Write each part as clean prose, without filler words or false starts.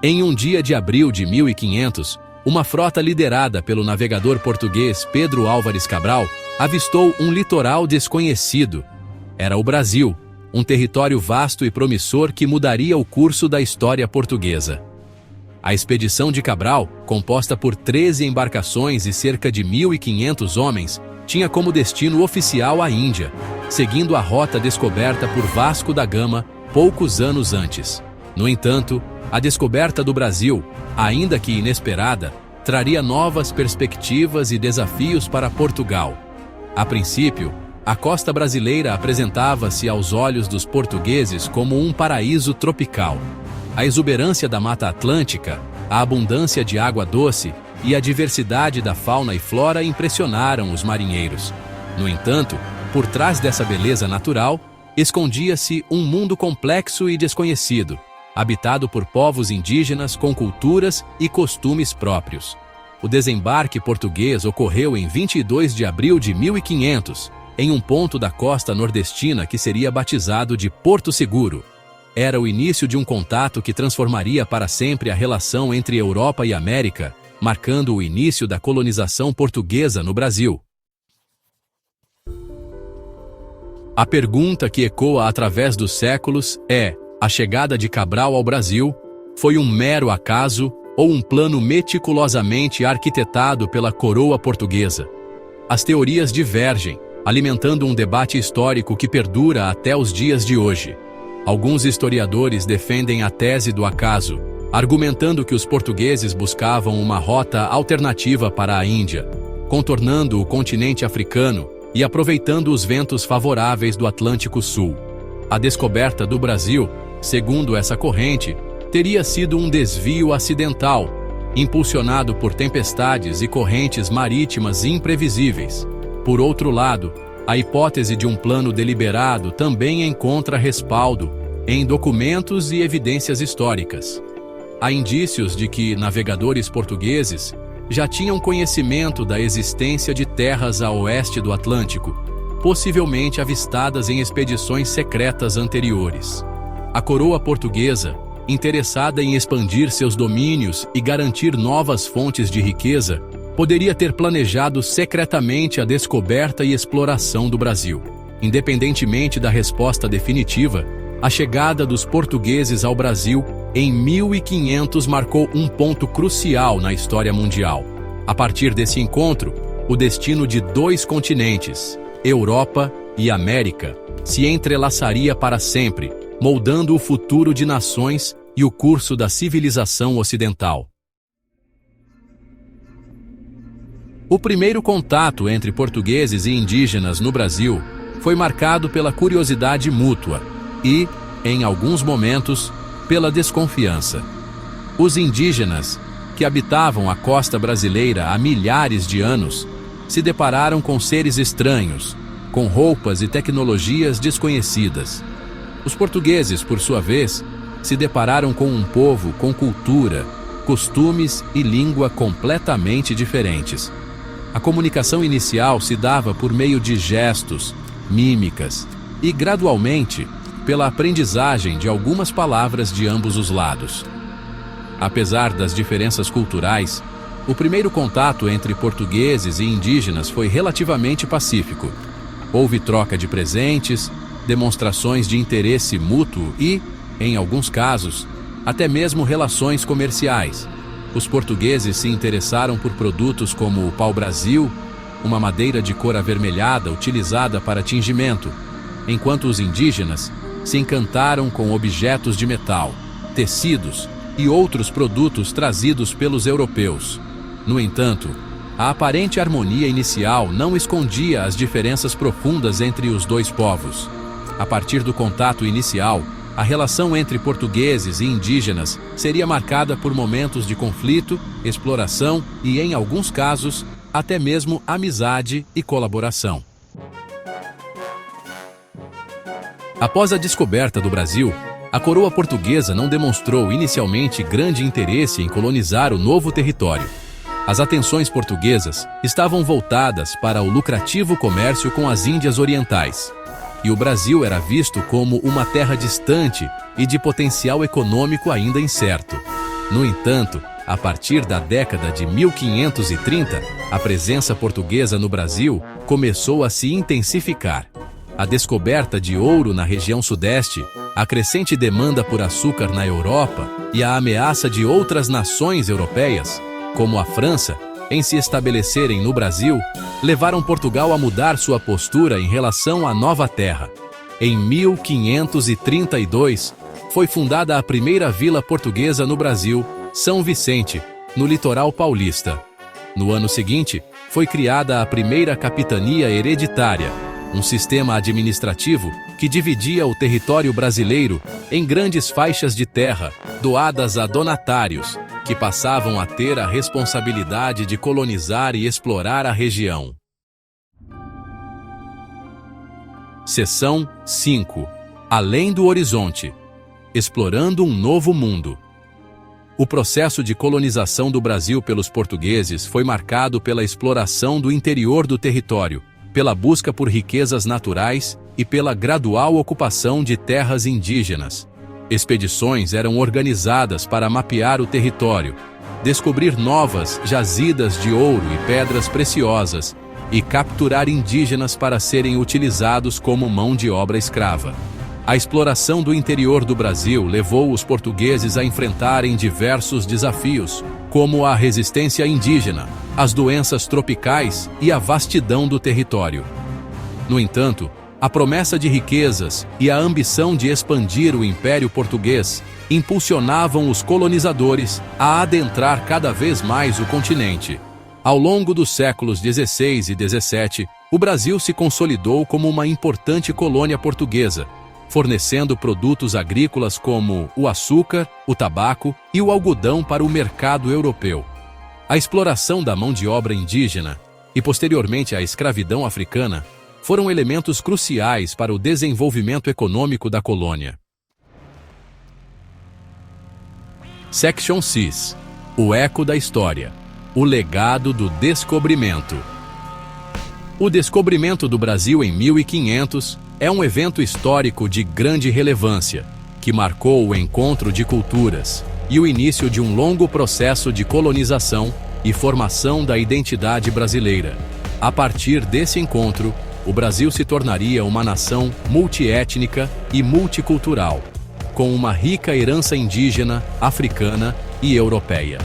Em um dia de abril de 1500, uma frota liderada pelo navegador português Pedro Álvares Cabral avistou um litoral desconhecido. Era o Brasil, um território vasto e promissor que mudaria o curso da história portuguesa. A expedição de Cabral, composta por 13 embarcações e cerca de 1.500 homens, tinha como destino oficial a Índia, seguindo a rota descoberta por Vasco da Gama poucos anos antes. No entanto, a descoberta do Brasil, ainda que inesperada, traria novas perspectivas e desafios para Portugal. A princípio, a costa brasileira apresentava-se aos olhos dos portugueses como um paraíso tropical. A exuberância da Mata Atlântica, a abundância de água doce e a diversidade da fauna e flora impressionaram os marinheiros. No entanto, por trás dessa beleza natural, escondia-se um mundo complexo e desconhecido, habitado por povos indígenas com culturas e costumes próprios. O desembarque português ocorreu em 22 de abril de 1500, em um ponto da costa nordestina que seria batizado de Porto Seguro. Era o início de um contato que transformaria para sempre a relação entre Europa e América, marcando o início da colonização portuguesa no Brasil. A pergunta que ecoa através dos séculos é: a chegada de Cabral ao Brasil foi um mero acaso ou um plano meticulosamente arquitetado pela coroa portuguesa? As teorias divergem, alimentando um debate histórico que perdura até os dias de hoje. Alguns historiadores defendem a tese do acaso, argumentando que os portugueses buscavam uma rota alternativa para a Índia, contornando o continente africano e aproveitando os ventos favoráveis do Atlântico Sul. A descoberta do Brasil, segundo essa corrente, teria sido um desvio acidental, impulsionado por tempestades e correntes marítimas imprevisíveis. Por outro lado, a hipótese de um plano deliberado também encontra respaldo em documentos e evidências históricas. Há indícios de que navegadores portugueses já tinham conhecimento da existência de terras a oeste do Atlântico, possivelmente avistadas em expedições secretas anteriores. A coroa portuguesa, interessada em expandir seus domínios e garantir novas fontes de riqueza, poderia ter planejado secretamente a descoberta e exploração do Brasil. Independentemente da resposta definitiva, a chegada dos portugueses ao Brasil em 1500 marcou um ponto crucial na história mundial. A partir desse encontro, o destino de dois continentes, Europa e América, se entrelaçaria para sempre, moldando o futuro de nações e o curso da civilização ocidental. O primeiro contato entre portugueses e indígenas no Brasil foi marcado pela curiosidade mútua e, em alguns momentos, pela desconfiança. Os indígenas, que habitavam a costa brasileira há milhares de anos, se depararam com seres estranhos, com roupas e tecnologias desconhecidas. Os portugueses, por sua vez, se depararam com um povo com cultura, costumes e língua completamente diferentes. A comunicação inicial se dava por meio de gestos, mímicas e, gradualmente, pela aprendizagem de algumas palavras de ambos os lados. Apesar das diferenças culturais, o primeiro contato entre portugueses e indígenas foi relativamente pacífico. Houve troca de presentes, demonstrações de interesse mútuo e, em alguns casos, até mesmo relações comerciais. Os portugueses se interessaram por produtos como o pau-brasil, uma madeira de cor avermelhada utilizada para tingimento, enquanto os indígenas se encantaram com objetos de metal, tecidos e outros produtos trazidos pelos europeus. No entanto, a aparente harmonia inicial não escondia as diferenças profundas entre os dois povos. A partir do contato inicial, a relação entre portugueses e indígenas seria marcada por momentos de conflito, exploração e, em alguns casos, até mesmo amizade e colaboração. Após a descoberta do Brasil, a coroa portuguesa não demonstrou inicialmente grande interesse em colonizar o novo território. As atenções portuguesas estavam voltadas para o lucrativo comércio com as Índias Orientais, e o Brasil era visto como uma terra distante e de potencial econômico ainda incerto. No entanto, a partir da década de 1530, a presença portuguesa no Brasil começou a se intensificar. A descoberta de ouro na região sudeste, a crescente demanda por açúcar na Europa e a ameaça de outras nações europeias, como a França, em se estabelecerem no Brasil, levaram Portugal a mudar sua postura em relação à nova terra. Em 1532, foi fundada a primeira vila portuguesa no Brasil, São Vicente, no litoral paulista. No ano seguinte, foi criada a primeira capitania hereditária, um sistema administrativo que dividia o território brasileiro em grandes faixas de terra, doadas a donatários, que passavam a ter a responsabilidade de colonizar e explorar a região. Seção 5. Além do horizonte. Explorando um novo mundo. O processo de colonização do Brasil pelos portugueses foi marcado pela exploração do interior do território, pela busca por riquezas naturais e pela gradual ocupação de terras indígenas. Expedições eram organizadas para mapear o território, descobrir novas jazidas de ouro e pedras preciosas e capturar indígenas para serem utilizados como mão de obra escrava. A exploração do interior do Brasil levou os portugueses a enfrentarem diversos desafios, como a resistência indígena, as doenças tropicais e a vastidão do território. No entanto, a promessa de riquezas e a ambição de expandir o Império Português impulsionavam os colonizadores a adentrar cada vez mais o continente. Ao longo dos séculos XVI e XVII, o Brasil se consolidou como uma importante colônia portuguesa, fornecendo produtos agrícolas como o açúcar, o tabaco e o algodão para o mercado europeu. A exploração da mão de obra indígena e, posteriormente, a escravidão africana foram elementos cruciais para o desenvolvimento econômico da colônia. Section 6. O eco da história. O legado do descobrimento. O descobrimento do Brasil em 1500 é um evento histórico de grande relevância, que marcou o encontro de culturas e o início de um longo processo de colonização e formação da identidade brasileira. A partir desse encontro, o Brasil se tornaria uma nação multiétnica e multicultural, com uma rica herança indígena, africana e europeia.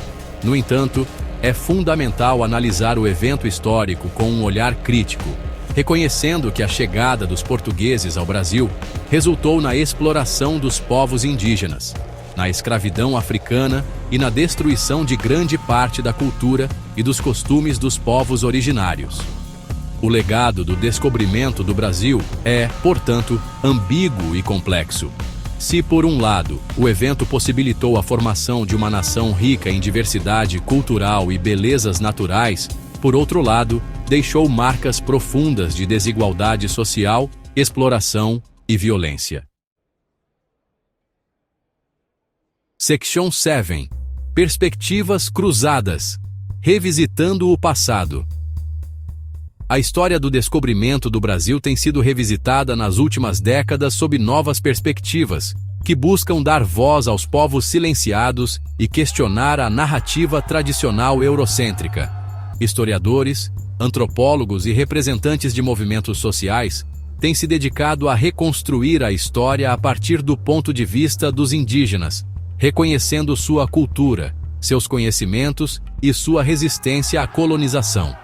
No entanto, é fundamental analisar o evento histórico com um olhar crítico, reconhecendo que a chegada dos portugueses ao Brasil resultou na exploração dos povos indígenas, na escravidão africana e na destruição de grande parte da cultura e dos costumes dos povos originários. O legado do descobrimento do Brasil é, portanto, ambíguo e complexo. Se, por um lado, o evento possibilitou a formação de uma nação rica em diversidade cultural e belezas naturais, por outro lado, deixou marcas profundas de desigualdade social, exploração e violência. Section 7. Perspectivas cruzadas. Revisitando o passado. A história do descobrimento do Brasil tem sido revisitada nas últimas décadas sob novas perspectivas, que buscam dar voz aos povos silenciados e questionar a narrativa tradicional eurocêntrica. Historiadores, antropólogos e representantes de movimentos sociais têm se dedicado a reconstruir a história a partir do ponto de vista dos indígenas, reconhecendo sua cultura, seus conhecimentos e sua resistência à colonização.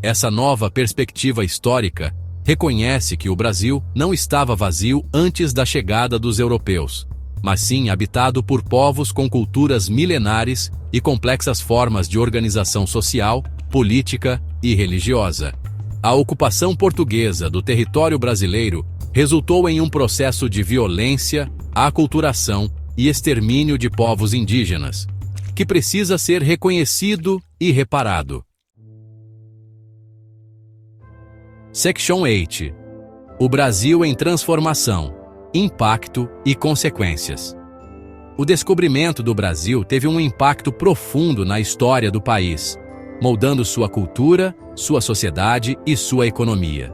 Essa nova perspectiva histórica reconhece que o Brasil não estava vazio antes da chegada dos europeus, mas sim habitado por povos com culturas milenares e complexas formas de organização social, política e religiosa. A ocupação portuguesa do território brasileiro resultou em um processo de violência, aculturação e extermínio de povos indígenas, que precisa ser reconhecido e reparado. Section 8. O Brasil em transformação, impacto e consequências. O descobrimento do Brasil teve um impacto profundo na história do país, moldando sua cultura, sua sociedade e sua economia.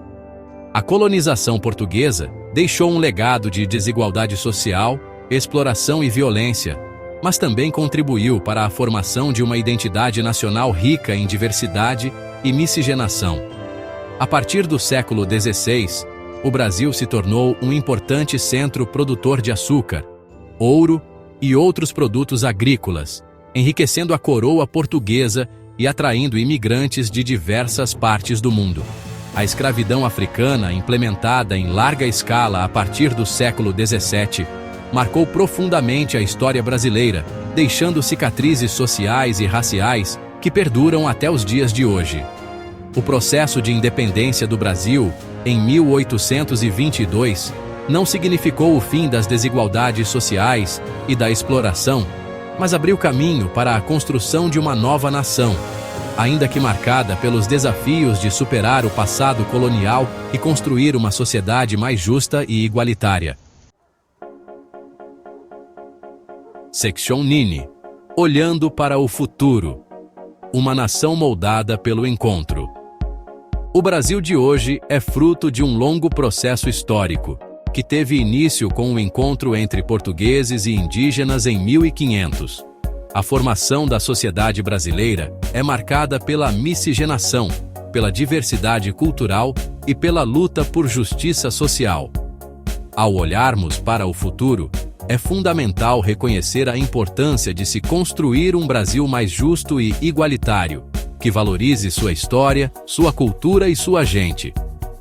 A colonização portuguesa deixou um legado de desigualdade social, exploração e violência, mas também contribuiu para a formação de uma identidade nacional rica em diversidade e miscigenação. A partir do século XVI, o Brasil se tornou um importante centro produtor de açúcar, ouro e outros produtos agrícolas, enriquecendo a coroa portuguesa e atraindo imigrantes de diversas partes do mundo. A escravidão africana, implementada em larga escala a partir do século XVII, marcou profundamente a história brasileira, deixando cicatrizes sociais e raciais que perduram até os dias de hoje. O processo de independência do Brasil, em 1822, não significou o fim das desigualdades sociais e da exploração, mas abriu caminho para a construção de uma nova nação, ainda que marcada pelos desafios de superar o passado colonial e construir uma sociedade mais justa e igualitária. Section Nini. Olhando para o futuro. Uma nação moldada pelo encontro. O Brasil de hoje é fruto de um longo processo histórico, que teve início com o encontro entre portugueses e indígenas em 1500. A formação da sociedade brasileira é marcada pela miscigenação, pela diversidade cultural e pela luta por justiça social. Ao olharmos para o futuro, é fundamental reconhecer a importância de se construir um Brasil mais justo e igualitário, que valorize sua história, sua cultura e sua gente.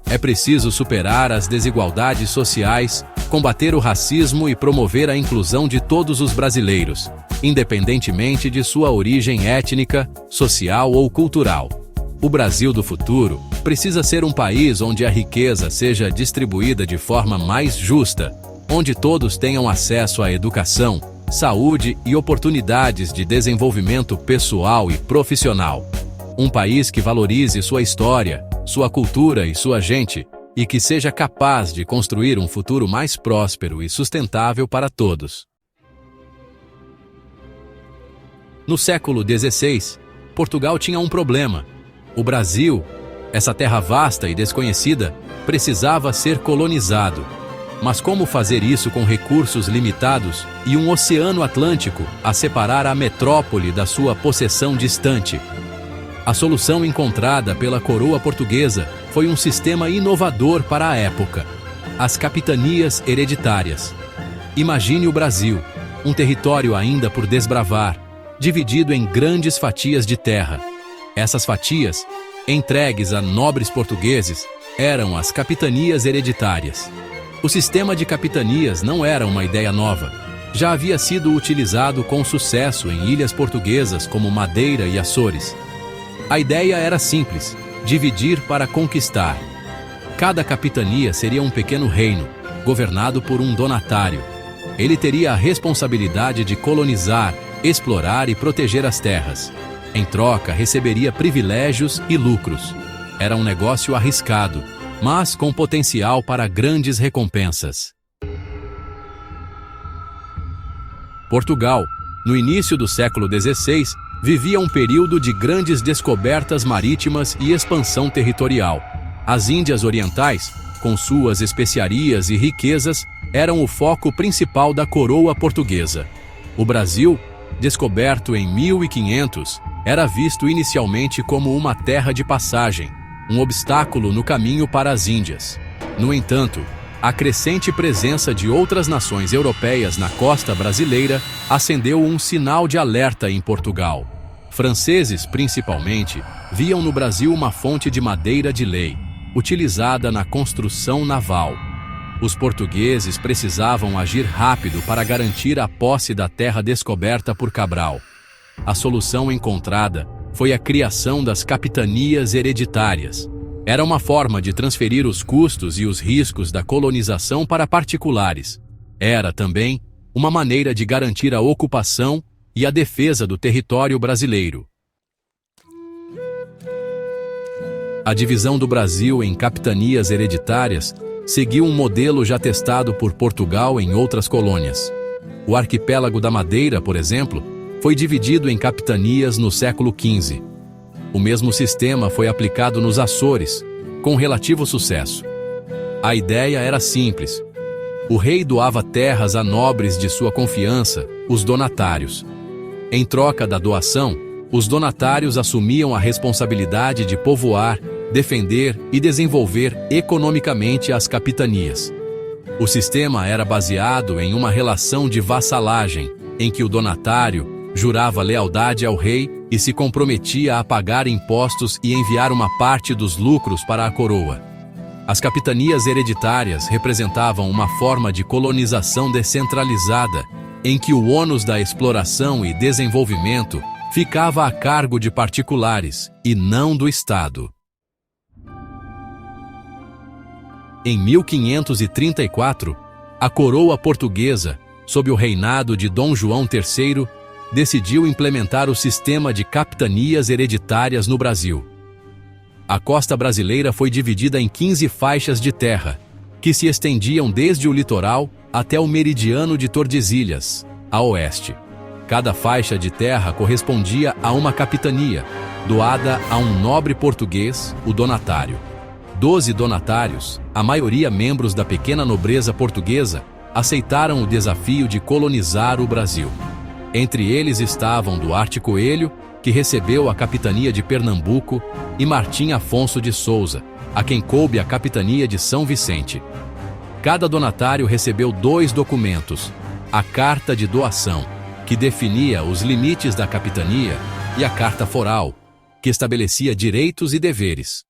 É preciso superar as desigualdades sociais, combater o racismo e promover a inclusão de todos os brasileiros, independentemente de sua origem étnica, social ou cultural. O Brasil do futuro precisa ser um país onde a riqueza seja distribuída de forma mais justa, onde todos tenham acesso à educação, saúde e oportunidades de desenvolvimento pessoal e profissional. Um país que valorize sua história, sua cultura e sua gente, e que seja capaz de construir um futuro mais próspero e sustentável para todos. No século XVI, Portugal tinha um problema. O Brasil, essa terra vasta e desconhecida, precisava ser colonizado. Mas como fazer isso com recursos limitados e um oceano Atlântico a separar a metrópole da sua possessão distante? A solução encontrada pela coroa portuguesa foi um sistema inovador para a época: as capitanias hereditárias. Imagine o Brasil, um território ainda por desbravar, dividido em grandes fatias de terra. Essas fatias, entregues a nobres portugueses, eram as capitanias hereditárias. O sistema de capitanias não era uma ideia nova. Já havia sido utilizado com sucesso em ilhas portuguesas como Madeira e Açores. A ideia era simples: dividir para conquistar. Cada capitania seria um pequeno reino, governado por um donatário. Ele teria a responsabilidade de colonizar, explorar e proteger as terras. Em troca, receberia privilégios e lucros. Era um negócio arriscado, mas com potencial para grandes recompensas. Portugal, no início do século XVI, vivia um período de grandes descobertas marítimas e expansão territorial. As Índias Orientais, com suas especiarias e riquezas, eram o foco principal da coroa portuguesa. O Brasil, descoberto em 1500, era visto inicialmente como uma terra de passagem, um obstáculo no caminho para as Índias. No entanto, a crescente presença de outras nações europeias na costa brasileira acendeu um sinal de alerta em Portugal. Franceses, principalmente, viam no Brasil uma fonte de madeira de lei, utilizada na construção naval. Os portugueses precisavam agir rápido para garantir a posse da terra descoberta por Cabral. A solução encontrada foi a criação das capitanias hereditárias. Era uma forma de transferir os custos e os riscos da colonização para particulares. Era, também, uma maneira de garantir a ocupação e a defesa do território brasileiro. A divisão do Brasil em capitanias hereditárias seguiu um modelo já testado por Portugal em outras colônias. O arquipélago da Madeira, por exemplo, foi dividido em capitanias no século XV. O mesmo sistema foi aplicado nos Açores, com relativo sucesso. A ideia era simples: O rei doava terras a nobres de sua confiança, os donatários. Em troca da doação, os donatários assumiam a responsabilidade de povoar, defender e desenvolver economicamente as capitanias. O sistema era baseado em uma relação de vassalagem, em que o donatário jurava lealdade ao rei e se comprometia a pagar impostos e enviar uma parte dos lucros para a coroa. As capitanias hereditárias representavam uma forma de colonização descentralizada, em que o ônus da exploração e desenvolvimento ficava a cargo de particulares e não do Estado. Em 1534, a coroa portuguesa, sob o reinado de Dom João III, decidiu implementar o sistema de capitanias hereditárias no Brasil. A costa brasileira foi dividida em 15 faixas de terra, que se estendiam desde o litoral até o meridiano de Tordesilhas, a oeste. Cada faixa de terra correspondia a uma capitania, doada a um nobre português, o donatário. 12 donatários, a maioria membros da pequena nobreza portuguesa, aceitaram o desafio de colonizar o Brasil. Entre eles estavam Duarte Coelho, que recebeu a capitania de Pernambuco, e Martim Afonso de Souza, a quem coube a capitania de São Vicente. Cada donatário recebeu 2 documentos: a Carta de Doação, que definia os limites da capitania, e a Carta Foral, que estabelecia direitos e deveres.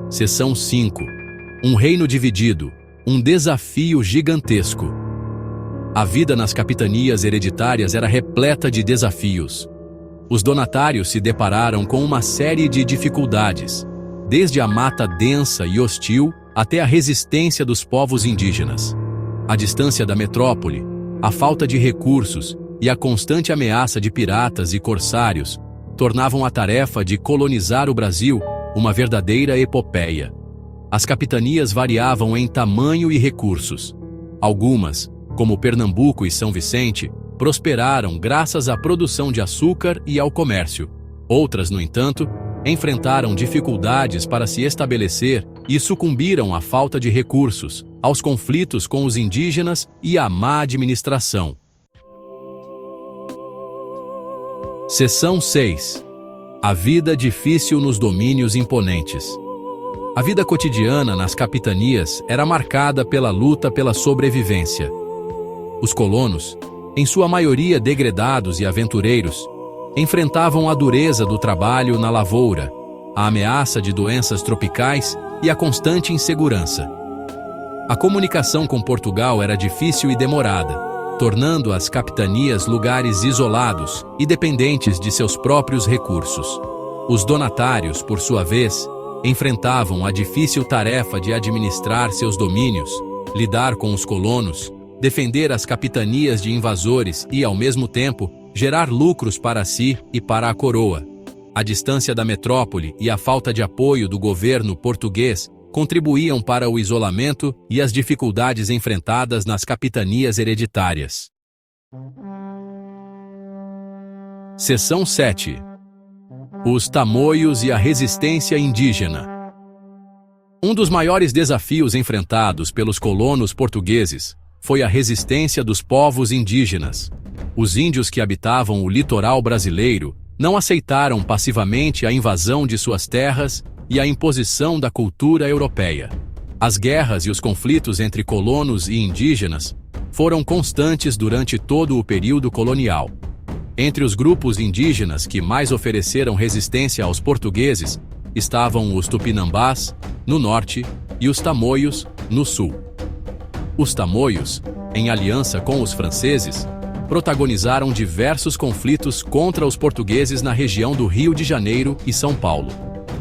Seção 5. Um reino dividido, um desafio gigantesco. A vida nas capitanias hereditárias era repleta de desafios. Os donatários se depararam com uma série de dificuldades, desde a mata densa e hostil até a resistência dos povos indígenas. A distância da metrópole, a falta de recursos e a constante ameaça de piratas e corsários tornavam a tarefa de colonizar o Brasil uma verdadeira epopeia. As capitanias variavam em tamanho e recursos. Algumas, como Pernambuco e São Vicente, prosperaram graças à produção de açúcar e ao comércio. Outras, no entanto, enfrentaram dificuldades para se estabelecer e sucumbiram à falta de recursos, aos conflitos com os indígenas e à má administração. Seção 6. A vida difícil nos domínios imponentes. A vida cotidiana nas capitanias era marcada pela luta pela sobrevivência. Os colonos, em sua maioria degredados e aventureiros, enfrentavam a dureza do trabalho na lavoura, a ameaça de doenças tropicais e a constante insegurança. A comunicação com Portugal era difícil e demorada, tornando as capitanias lugares isolados e dependentes de seus próprios recursos. Os donatários, por sua vez, enfrentavam a difícil tarefa de administrar seus domínios, lidar com os colonos, defender as capitanias de invasores e, ao mesmo tempo, gerar lucros para si e para a coroa. A distância da metrópole e a falta de apoio do governo português contribuíam para o isolamento e as dificuldades enfrentadas nas capitanias hereditárias. Seção 7. Os tamoios e a resistência indígena. Um dos maiores desafios enfrentados pelos colonos portugueses foi a resistência dos povos indígenas. Os índios que habitavam o litoral brasileiro não aceitaram passivamente a invasão de suas terras e a imposição da cultura europeia. As guerras e os conflitos entre colonos e indígenas foram constantes durante todo o período colonial. Entre os grupos indígenas que mais ofereceram resistência aos portugueses estavam os Tupinambás, no norte, e os Tamoios, no sul. Os Tamoios, em aliança com os franceses, protagonizaram diversos conflitos contra os portugueses na região do Rio de Janeiro e São Paulo,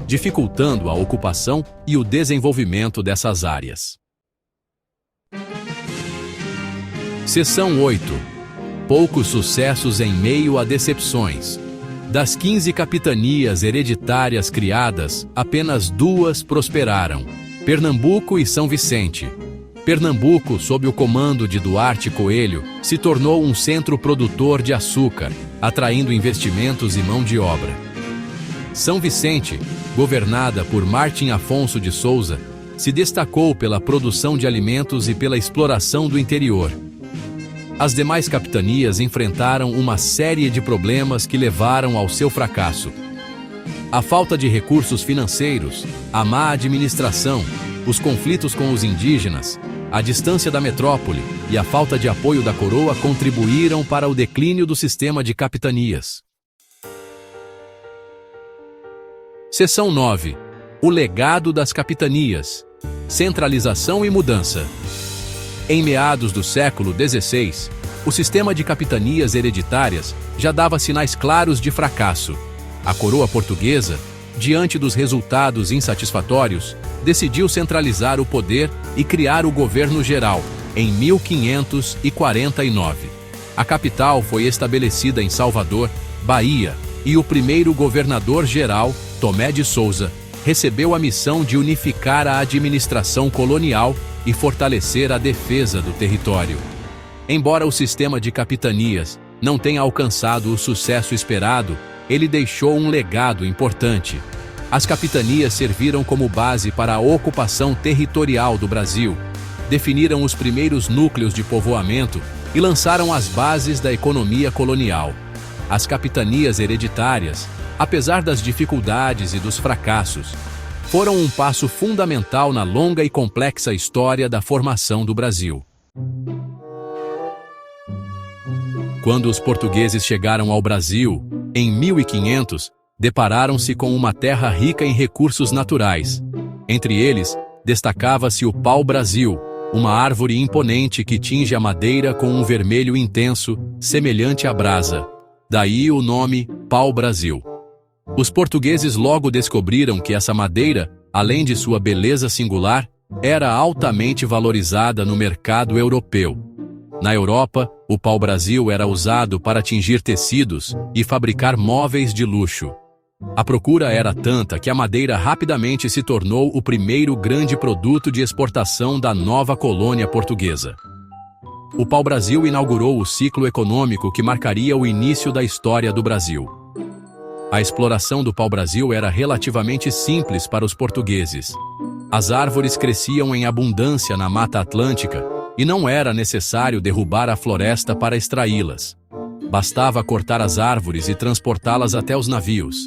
dificultando a ocupação e o desenvolvimento dessas áreas. Seção 8. Poucos sucessos em meio a decepções. Das 15 capitanias hereditárias criadas, apenas 2 prosperaram: Pernambuco e São Vicente. Pernambuco, sob o comando de Duarte Coelho, se tornou um centro produtor de açúcar, atraindo investimentos e mão de obra. São Vicente, governada por Martim Afonso de Souza, se destacou pela produção de alimentos e pela exploração do interior. As demais capitanias enfrentaram uma série de problemas que levaram ao seu fracasso. A falta de recursos financeiros, a má administração, os conflitos com os indígenas, a distância da metrópole e a falta de apoio da coroa contribuíram para o declínio do sistema de capitanias. Seção 9. O legado das capitanias. Centralização e mudança. Em meados do século XVI, o sistema de capitanias hereditárias já dava sinais claros de fracasso. A coroa portuguesa, diante dos resultados insatisfatórios, decidiu centralizar o poder e criar o governo geral, em 1549. A capital foi estabelecida em Salvador, Bahia, e o primeiro governador-geral, Tomé de Souza, recebeu a missão de unificar a administração colonial e fortalecer a defesa do território. Embora o sistema de capitanias não tenha alcançado o sucesso esperado, ele deixou um legado importante. As capitanias serviram como base para a ocupação territorial do Brasil, definiram os primeiros núcleos de povoamento e lançaram as bases da economia colonial. As capitanias hereditárias, apesar das dificuldades e dos fracassos, foram um passo fundamental na longa e complexa história da formação do Brasil. Quando os portugueses chegaram ao Brasil, em 1500, depararam-se com uma terra rica em recursos naturais. Entre eles, destacava-se o pau-brasil, uma árvore imponente que tinge a madeira com um vermelho intenso, semelhante à brasa. Daí o nome pau-brasil. Os portugueses logo descobriram que essa madeira, além de sua beleza singular, era altamente valorizada no mercado europeu. Na Europa, o pau-brasil era usado para tingir tecidos e fabricar móveis de luxo. A procura era tanta que a madeira rapidamente se tornou o primeiro grande produto de exportação da nova colônia portuguesa. O pau-brasil inaugurou o ciclo econômico que marcaria o início da história do Brasil. A exploração do pau-brasil era relativamente simples para os portugueses. As árvores cresciam em abundância na Mata Atlântica e não era necessário derrubar a floresta para extraí-las. Bastava cortar as árvores e transportá-las até os navios.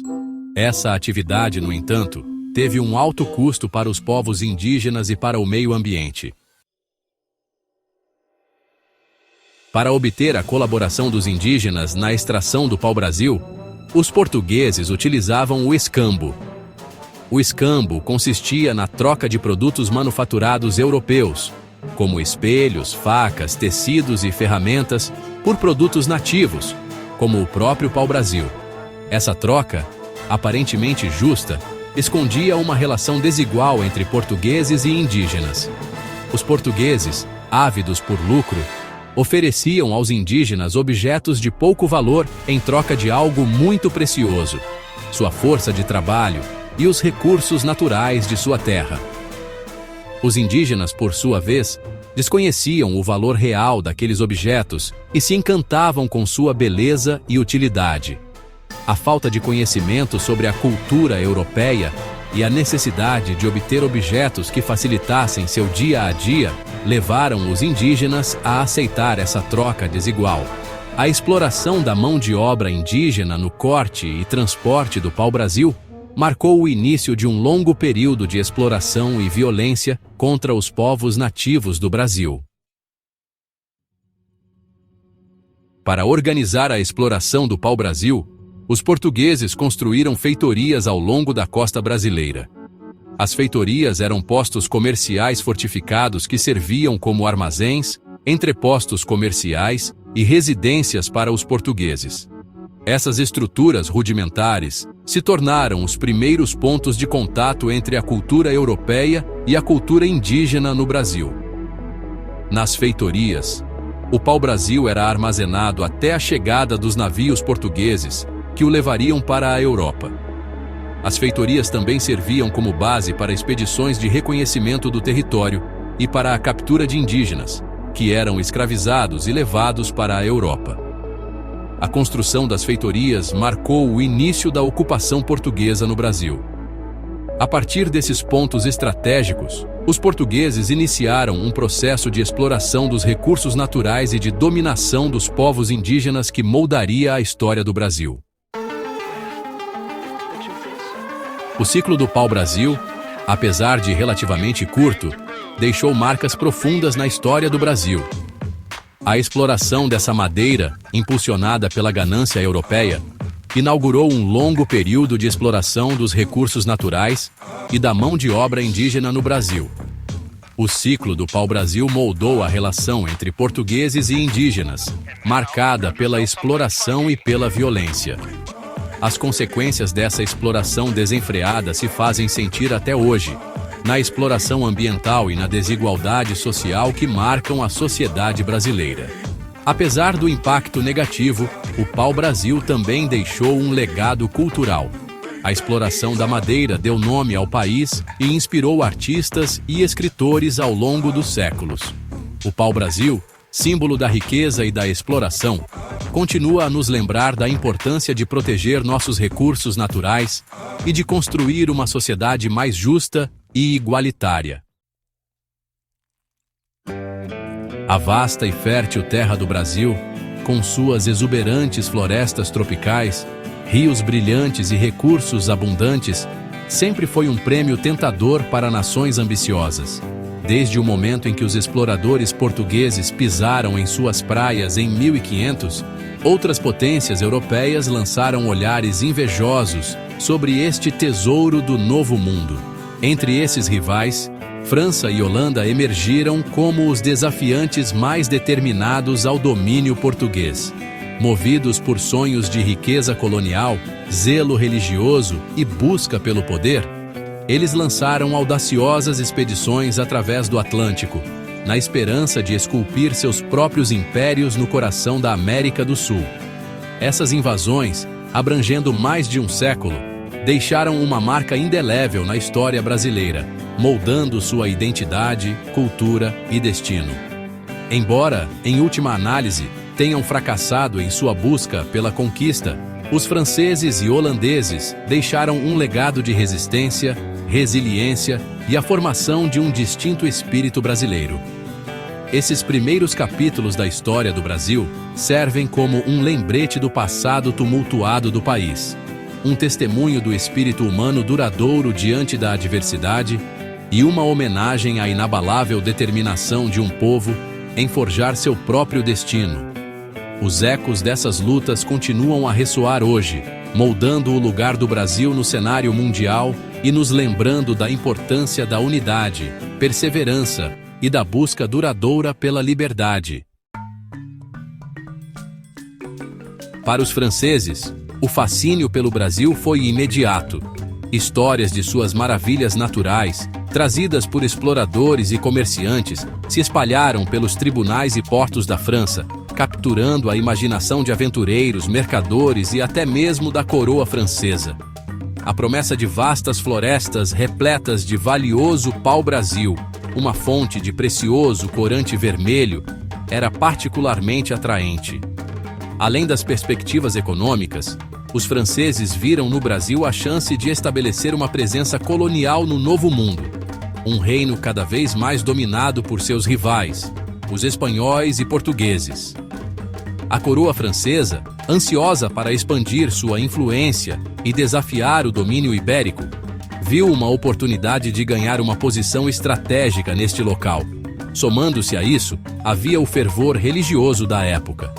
Essa atividade, no entanto, teve um alto custo para os povos indígenas e para o meio ambiente. Para obter a colaboração dos indígenas na extração do pau-brasil, os portugueses utilizavam o escambo. O escambo consistia na troca de produtos manufaturados europeus, como espelhos, facas, tecidos e ferramentas, por produtos nativos, como o próprio pau-brasil. Essa troca, aparentemente justa, escondia uma relação desigual entre portugueses e indígenas. Os portugueses, ávidos por lucro, ofereciam aos indígenas objetos de pouco valor em troca de algo muito precioso, sua força de trabalho e os recursos naturais de sua terra. Os indígenas, por sua vez, desconheciam o valor real daqueles objetos e se encantavam com sua beleza e utilidade. A falta de conhecimento sobre a cultura europeia e a necessidade de obter objetos que facilitassem seu dia a dia levaram os indígenas a aceitar essa troca desigual. A exploração da mão de obra indígena no corte e transporte do pau-brasil marcou o início de um longo período de exploração e violência contra os povos nativos do Brasil. Para organizar a exploração do pau-brasil, os portugueses construíram feitorias ao longo da costa brasileira. As feitorias eram postos comerciais fortificados que serviam como armazéns, entrepostos comerciais e residências para os portugueses. Essas estruturas rudimentares se tornaram os primeiros pontos de contato entre a cultura europeia e a cultura indígena no Brasil. Nas feitorias, o pau-brasil era armazenado até a chegada dos navios portugueses, que o levariam para a Europa. As feitorias também serviam como base para expedições de reconhecimento do território e para a captura de indígenas, que eram escravizados e levados para a Europa. A construção das feitorias marcou o início da ocupação portuguesa no Brasil. A partir desses pontos estratégicos, Os portugueses iniciaram um processo de exploração dos recursos naturais e de dominação dos povos indígenas que moldaria a história do Brasil. O ciclo do pau-brasil, apesar de relativamente curto, deixou marcas profundas na história do Brasil. A exploração dessa madeira, impulsionada pela ganância europeia, inaugurou um longo período de exploração dos recursos naturais e da mão de obra indígena no Brasil. O ciclo do pau-brasil moldou a relação entre portugueses e indígenas, marcada pela exploração e pela violência. As consequências dessa exploração desenfreada se fazem sentir até hoje, na exploração ambiental e na desigualdade social que marcam a sociedade brasileira. Apesar do impacto negativo, o pau-brasil também deixou um legado cultural. A exploração da madeira deu nome ao país e inspirou artistas e escritores ao longo dos séculos. O pau-brasil, símbolo da riqueza e da exploração, continua a nos lembrar da importância de proteger nossos recursos naturais e de construir uma sociedade mais justa e igualitária. A vasta e fértil terra do Brasil, com suas exuberantes florestas tropicais, rios brilhantes e recursos abundantes, sempre foi um prêmio tentador para nações ambiciosas. Desde o momento em que os exploradores portugueses pisaram em suas praias em 1500, outras potências europeias lançaram olhares invejosos sobre este tesouro do Novo Mundo. Entre esses rivais, França e Holanda emergiram como os desafiantes mais determinados ao domínio português. Movidos por sonhos de riqueza colonial, zelo religioso e busca pelo poder, eles lançaram audaciosas expedições através do Atlântico, na esperança de esculpir seus próprios impérios no coração da América do Sul. Essas invasões, abrangendo mais de um século, deixaram uma marca indelével na história brasileira, moldando sua identidade, cultura e destino. Embora, em última análise, tenham fracassado em sua busca pela conquista, os franceses e holandeses deixaram um legado de resistência, resiliência e a formação de um distinto espírito brasileiro. Esses primeiros capítulos da história do Brasil servem como um lembrete do passado tumultuado do país, um testemunho do espírito humano duradouro diante da adversidade e uma homenagem à inabalável determinação de um povo em forjar seu próprio destino. Os ecos dessas lutas continuam a ressoar hoje, moldando o lugar do Brasil no cenário mundial e nos lembrando da importância da unidade, perseverança e da busca duradoura pela liberdade. Para os franceses, o fascínio pelo Brasil foi imediato. Histórias de suas maravilhas naturais, trazidas por exploradores e comerciantes, se espalharam pelos tribunais e portos da França, capturando a imaginação de aventureiros, mercadores e até mesmo da coroa francesa. A promessa de vastas florestas repletas de valioso pau-brasil, uma fonte de precioso corante vermelho, era particularmente atraente. Além das perspectivas econômicas, os franceses viram no Brasil a chance de estabelecer uma presença colonial no Novo Mundo, um reino cada vez mais dominado por seus rivais, os espanhóis e portugueses. A coroa francesa, ansiosa para expandir sua influência e desafiar o domínio ibérico, viu uma oportunidade de ganhar uma posição estratégica neste local. Somando-se a isso, havia o fervor religioso da época.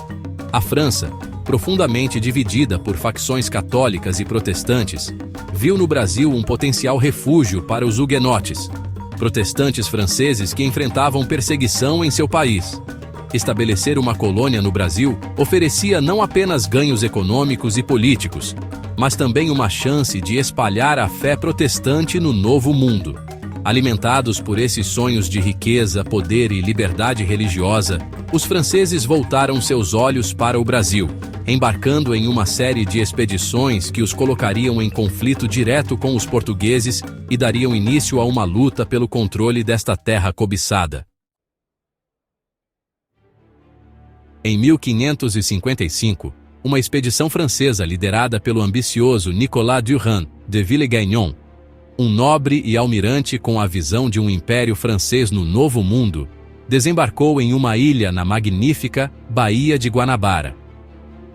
A França, profundamente dividida por facções católicas e protestantes, viu no Brasil um potencial refúgio para os huguenotes, protestantes franceses que enfrentavam perseguição em seu país. Estabelecer uma colônia no Brasil oferecia não apenas ganhos econômicos e políticos, mas também uma chance de espalhar a fé protestante no Novo Mundo. Alimentados por esses sonhos de riqueza, poder e liberdade religiosa, os franceses voltaram seus olhos para o Brasil, embarcando em uma série de expedições que os colocariam em conflito direto com os portugueses e dariam início a uma luta pelo controle desta terra cobiçada. Em 1555, uma expedição francesa liderada pelo ambicioso Nicolas Durand de Villegagnon um nobre e almirante com a visão de um império francês no Novo Mundo, desembarcou em uma ilha na magnífica Baía de Guanabara.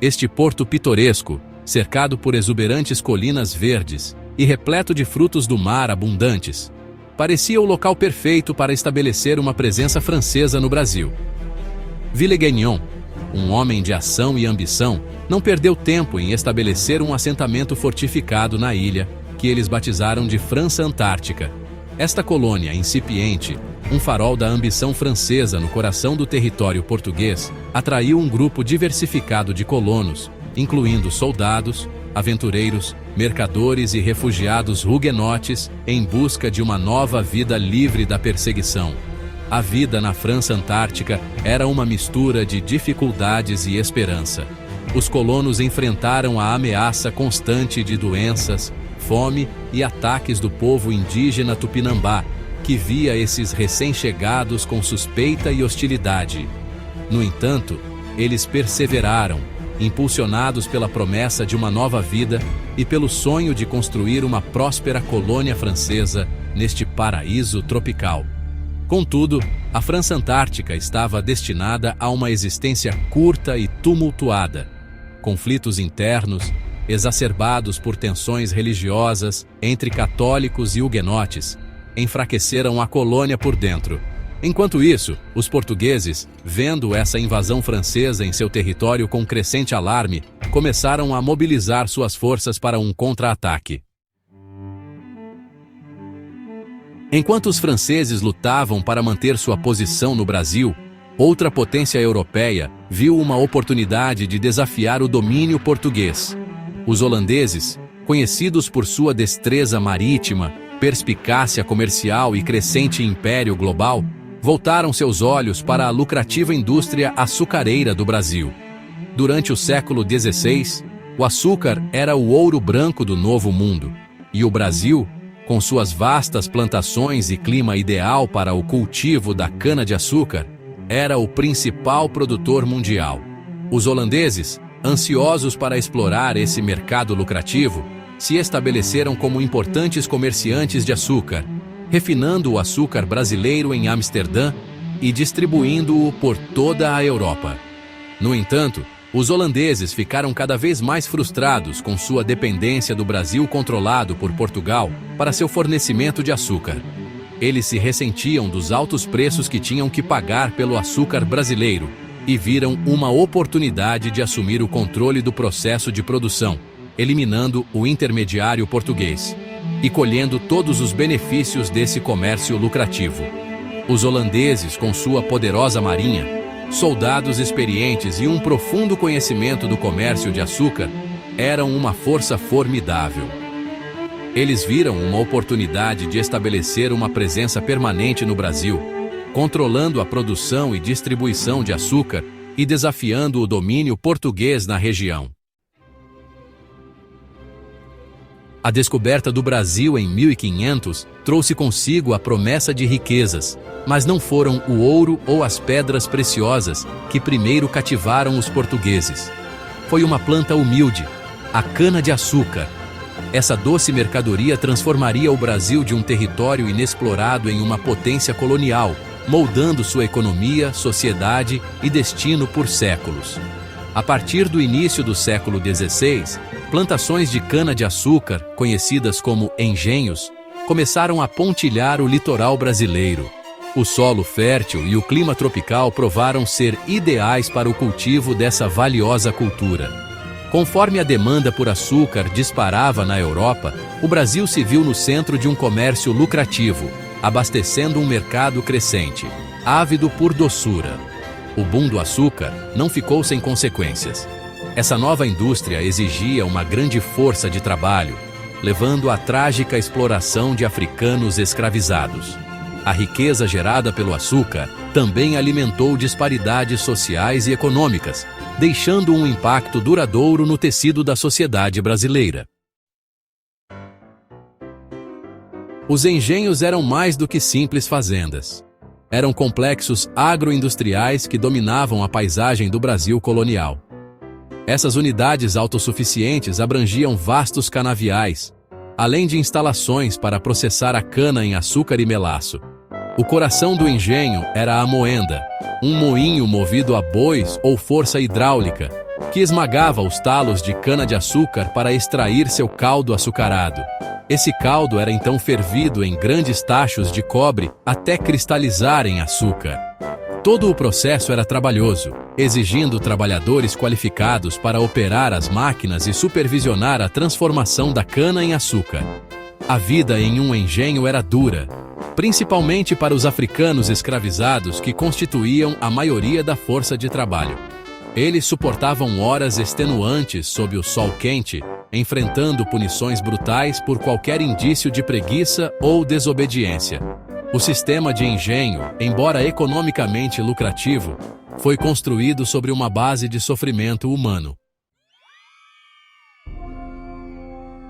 Este porto pitoresco, cercado por exuberantes colinas verdes e repleto de frutos do mar abundantes, parecia o local perfeito para estabelecer uma presença francesa no Brasil. Villegagnon, um homem de ação e ambição, não perdeu tempo em estabelecer um assentamento fortificado na ilha, que eles batizaram de França Antártica. Esta colônia incipiente, um farol da ambição francesa no coração do território português, atraiu um grupo diversificado de colonos, incluindo soldados, aventureiros, mercadores e refugiados huguenotes em busca de uma nova vida livre da perseguição. A vida na França Antártica era uma mistura de dificuldades e esperança. Os colonos enfrentaram a ameaça constante de doenças, fome e ataques do povo indígena Tupinambá, que via esses recém-chegados com suspeita e hostilidade. No entanto, eles perseveraram, impulsionados pela promessa de uma nova vida e pelo sonho de construir uma próspera colônia francesa neste paraíso tropical. Contudo, a França Antártica estava destinada a uma existência curta e tumultuada. Conflitos internos, exacerbados por tensões religiosas entre católicos e huguenotes, enfraqueceram a colônia por dentro. Enquanto isso, os portugueses, vendo essa invasão francesa em seu território com crescente alarme, começaram a mobilizar suas forças para um contra-ataque. Enquanto os franceses lutavam para manter sua posição no Brasil, outra potência europeia viu uma oportunidade de desafiar o domínio português. Os holandeses, conhecidos por sua destreza marítima, perspicácia comercial e crescente império global, voltaram seus olhos para a lucrativa indústria açucareira do Brasil. Durante o século XVI, o açúcar era o ouro branco do Novo Mundo, e o Brasil, com suas vastas plantações e clima ideal para o cultivo da cana-de-açúcar, era o principal produtor mundial. Os holandeses, ansiosos para explorar esse mercado lucrativo, se estabeleceram como importantes comerciantes de açúcar, refinando o açúcar brasileiro em Amsterdã e distribuindo-o por toda a Europa. No entanto, os holandeses ficaram cada vez mais frustrados com sua dependência do Brasil controlado por Portugal para seu fornecimento de açúcar. Eles se ressentiam dos altos preços que tinham que pagar pelo açúcar brasileiro e viram uma oportunidade de assumir o controle do processo de produção, eliminando o intermediário português e colhendo todos os benefícios desse comércio lucrativo. Os holandeses, com sua poderosa marinha, soldados experientes e um profundo conhecimento do comércio de açúcar, eram uma força formidável. Eles viram uma oportunidade de estabelecer uma presença permanente no Brasil, controlando a produção e distribuição de açúcar e desafiando o domínio português na região. A descoberta do Brasil em 1500 trouxe consigo a promessa de riquezas, mas não foram o ouro ou as pedras preciosas que primeiro cativaram os portugueses. Foi uma planta humilde, a cana-de-açúcar. Essa doce mercadoria transformaria o Brasil de um território inexplorado em uma potência colonial, moldando sua economia, sociedade e destino por séculos. A partir do início do século XVI, plantações de cana-de-açúcar, conhecidas como engenhos, começaram a pontilhar o litoral brasileiro. O solo fértil e o clima tropical provaram ser ideais para o cultivo dessa valiosa cultura. Conforme a demanda por açúcar disparava na Europa, o Brasil se viu no centro de um comércio lucrativo, abastecendo um mercado crescente, ávido por doçura. O boom do açúcar não ficou sem consequências. Essa nova indústria exigia uma grande força de trabalho, levando à trágica exploração de africanos escravizados. A riqueza gerada pelo açúcar também alimentou disparidades sociais e econômicas, deixando um impacto duradouro no tecido da sociedade brasileira. Os engenhos eram mais do que simples fazendas. Eram complexos agroindustriais que dominavam a paisagem do Brasil colonial. Essas unidades autossuficientes abrangiam vastos canaviais, além de instalações para processar a cana-em-açúcar e melaço. O coração do engenho era a moenda, um moinho movido a bois ou força hidráulica, que esmagava os talos de cana-de-açúcar para extrair seu caldo açucarado. Esse caldo era então fervido em grandes tachos de cobre até cristalizar em açúcar. Todo o processo era trabalhoso, exigindo trabalhadores qualificados para operar as máquinas e supervisionar a transformação da cana em açúcar. A vida em um engenho era dura, principalmente para os africanos escravizados que constituíam a maioria da força de trabalho. Eles suportavam horas extenuantes sob o sol quente, enfrentando punições brutais por qualquer indício de preguiça ou desobediência. O sistema de engenho, embora economicamente lucrativo, foi construído sobre uma base de sofrimento humano.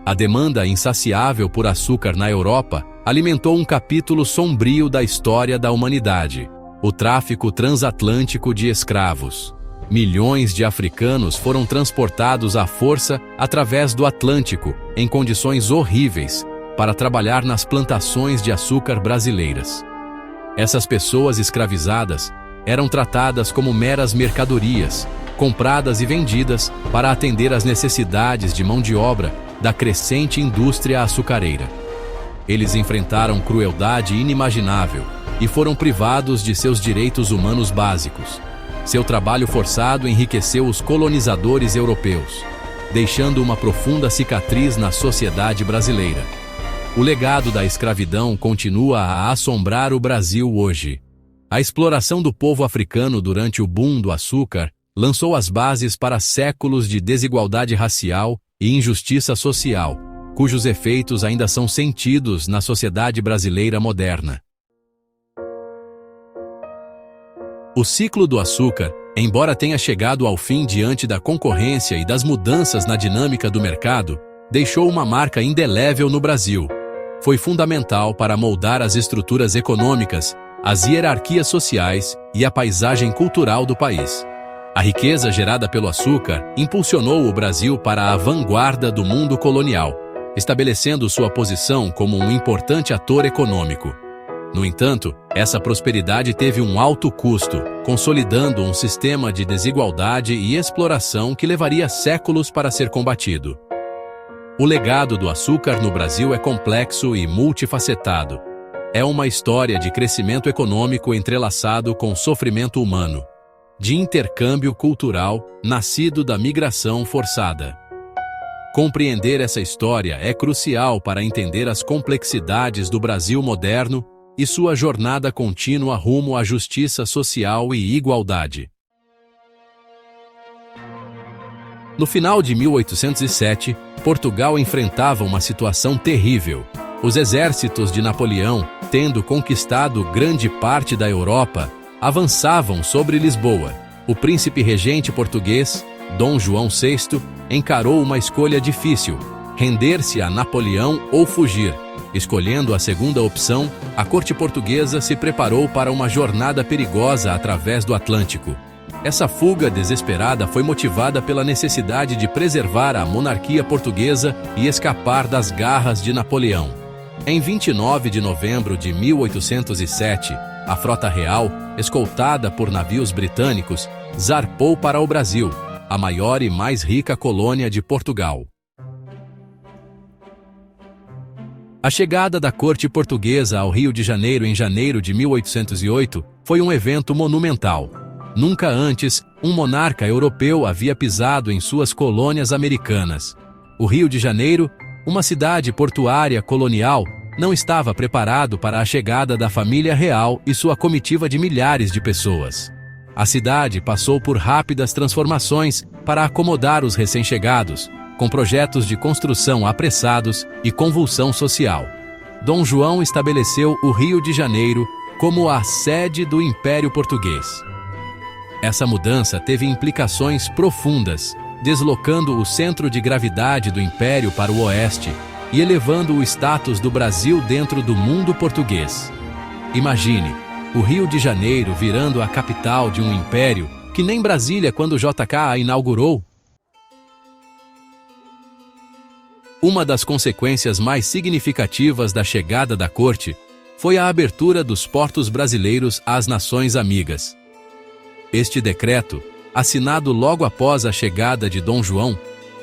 A demanda insaciável por açúcar na Europa alimentou um capítulo sombrio da história da humanidade: o tráfico transatlântico de escravos. Milhões de africanos foram transportados à força através do Atlântico, em condições horríveis, para trabalhar nas plantações de açúcar brasileiras. Essas pessoas escravizadas eram tratadas como meras mercadorias, compradas e vendidas para atender às necessidades de mão de obra da crescente indústria açucareira. Eles enfrentaram crueldade inimaginável e foram privados de seus direitos humanos básicos. Seu trabalho forçado enriqueceu os colonizadores europeus, deixando uma profunda cicatriz na sociedade brasileira. O legado da escravidão continua a assombrar o Brasil hoje. A exploração do povo africano durante o boom do açúcar lançou as bases para séculos de desigualdade racial e injustiça social, cujos efeitos ainda são sentidos na sociedade brasileira moderna. O ciclo do açúcar, embora tenha chegado ao fim diante da concorrência e das mudanças na dinâmica do mercado, deixou uma marca indelével no Brasil. Foi fundamental para moldar as estruturas econômicas, as hierarquias sociais e a paisagem cultural do país. A riqueza gerada pelo açúcar impulsionou o Brasil para a vanguarda do mundo colonial, estabelecendo sua posição como um importante ator econômico. No entanto, essa prosperidade teve um alto custo, consolidando um sistema de desigualdade e exploração que levaria séculos para ser combatido. O legado do açúcar no Brasil é complexo e multifacetado. É uma história de crescimento econômico entrelaçado com sofrimento humano, de intercâmbio cultural nascido da migração forçada. Compreender essa história é crucial para entender as complexidades do Brasil moderno e sua jornada contínua rumo à justiça social e igualdade. No final de 1807, Portugal enfrentava uma situação terrível. Os exércitos de Napoleão, tendo conquistado grande parte da Europa, avançavam sobre Lisboa. O príncipe regente português, Dom João VI, encarou uma escolha difícil: render-se a Napoleão ou fugir. Escolhendo a segunda opção, a corte portuguesa se preparou para uma jornada perigosa através do Atlântico. Essa fuga desesperada foi motivada pela necessidade de preservar a monarquia portuguesa e escapar das garras de Napoleão. Em 29 de novembro de 1807, a frota real, escoltada por navios britânicos, zarpou para o Brasil, a maior e mais rica colônia de Portugal. A chegada da corte portuguesa ao Rio de Janeiro em janeiro de 1808 foi um evento monumental. Nunca antes, um monarca europeu havia pisado em suas colônias americanas. O Rio de Janeiro, uma cidade portuária colonial, não estava preparado para a chegada da família real e sua comitiva de milhares de pessoas. A cidade passou por rápidas transformações para acomodar os recém-chegados, com projetos de construção apressados e convulsão social. Dom João estabeleceu o Rio de Janeiro como a sede do Império Português. Essa mudança teve implicações profundas, deslocando o centro de gravidade do Império para o oeste e elevando o status do Brasil dentro do mundo português. Imagine, o Rio de Janeiro virando a capital de um império que nem Brasília quando JK a inaugurou. Uma das consequências mais significativas da chegada da corte foi a abertura dos portos brasileiros às nações amigas. Este decreto, assinado logo após a chegada de Dom João,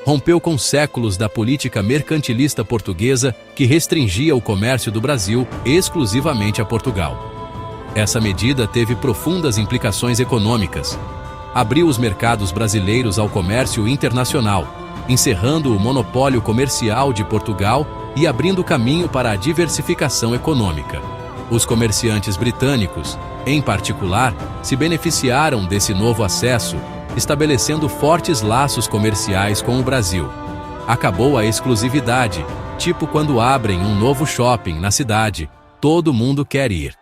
rompeu com séculos da política mercantilista portuguesa que restringia o comércio do Brasil exclusivamente a Portugal. Essa medida teve profundas implicações econômicas. Abriu os mercados brasileiros ao comércio internacional, encerrando o monopólio comercial de Portugal e abrindo caminho para a diversificação econômica. Os comerciantes britânicos, em particular, se beneficiaram desse novo acesso, estabelecendo fortes laços comerciais com o Brasil. Acabou a exclusividade, tipo quando abrem um novo shopping na cidade, todo mundo quer ir.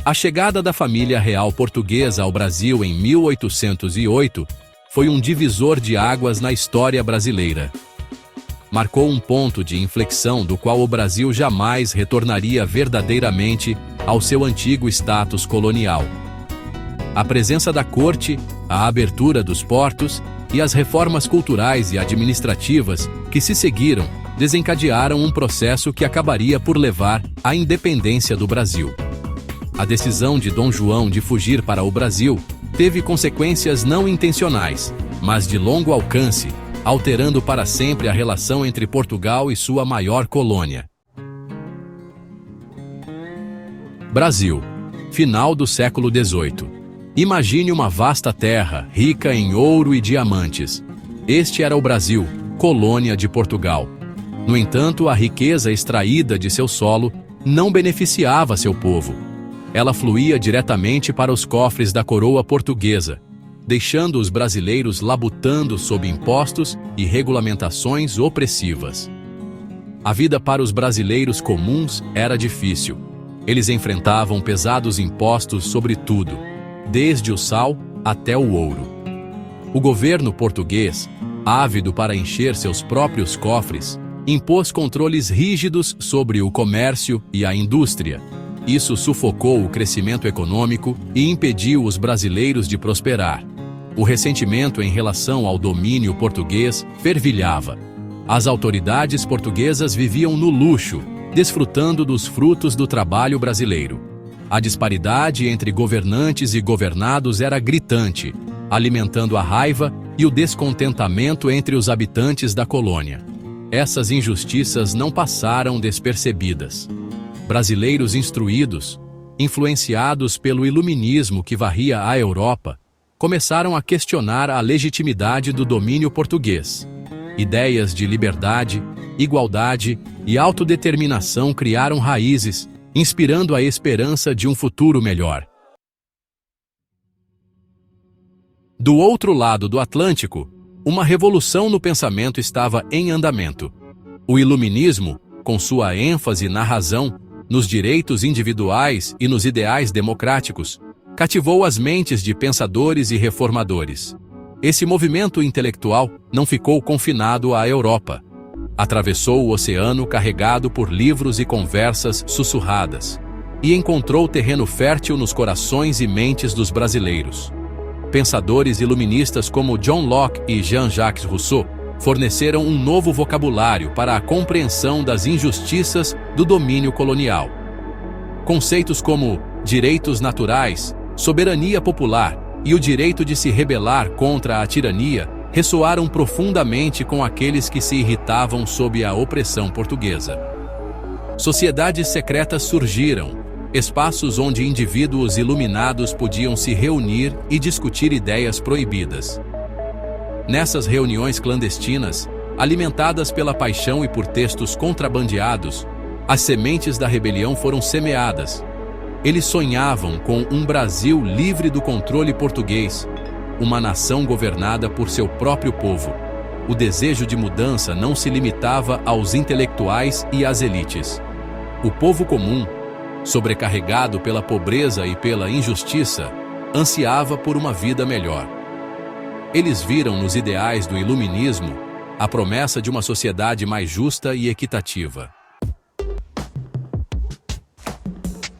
A chegada da família real portuguesa ao Brasil em 1808 foi um divisor de águas na história brasileira. Marcou um ponto de inflexão do qual o Brasil jamais retornaria verdadeiramente ao seu antigo status colonial. A presença da corte, a abertura dos portos e as reformas culturais e administrativas que se seguiram desencadearam um processo que acabaria por levar à independência do Brasil. A decisão de Dom João de fugir para o Brasil teve consequências não intencionais, mas de longo alcance, alterando para sempre a relação entre Portugal e sua maior colônia. Brasil, final do século XVIII. Imagine uma vasta terra, rica em ouro e diamantes. Este era o Brasil, colônia de Portugal. No entanto, a riqueza extraída de seu solo não beneficiava seu povo. Ela fluía diretamente para os cofres da coroa portuguesa, deixando os brasileiros labutando sob impostos e regulamentações opressivas. A vida para os brasileiros comuns era difícil. Eles enfrentavam pesados impostos sobre tudo, desde o sal até o ouro. O governo português, ávido para encher seus próprios cofres, impôs controles rígidos sobre o comércio e a indústria. Isso sufocou o crescimento econômico e impediu os brasileiros de prosperar. O ressentimento em relação ao domínio português fervilhava. As autoridades portuguesas viviam no luxo, desfrutando dos frutos do trabalho brasileiro. A disparidade entre governantes e governados era gritante, alimentando a raiva e o descontentamento entre os habitantes da colônia. Essas injustiças não passaram despercebidas. Brasileiros instruídos, influenciados pelo iluminismo que varria a Europa, começaram a questionar a legitimidade do domínio português. Ideias de liberdade, igualdade e autodeterminação criaram raízes, inspirando a esperança de um futuro melhor. Do outro lado do Atlântico, uma revolução no pensamento estava em andamento. O iluminismo, com sua ênfase na razão, nos direitos individuais e nos ideais democráticos, cativou as mentes de pensadores e reformadores. Esse movimento intelectual não ficou confinado à Europa. Atravessou o oceano carregado por livros e conversas sussurradas, e encontrou terreno fértil nos corações e mentes dos brasileiros. Pensadores iluministas como John Locke e Jean-Jacques Rousseau forneceram um novo vocabulário para a compreensão das injustiças do domínio colonial. Conceitos como direitos naturais, soberania popular e o direito de se rebelar contra a tirania ressoaram profundamente com aqueles que se irritavam sob a opressão portuguesa. Sociedades secretas surgiram, espaços onde indivíduos iluminados podiam se reunir e discutir ideias proibidas. Nessas reuniões clandestinas, alimentadas pela paixão e por textos contrabandeados, as sementes da rebelião foram semeadas. Eles sonhavam com um Brasil livre do controle português, uma nação governada por seu próprio povo. O desejo de mudança não se limitava aos intelectuais e às elites. O povo comum, sobrecarregado pela pobreza e pela injustiça, ansiava por uma vida melhor. Eles viram nos ideais do iluminismo a promessa de uma sociedade mais justa e equitativa.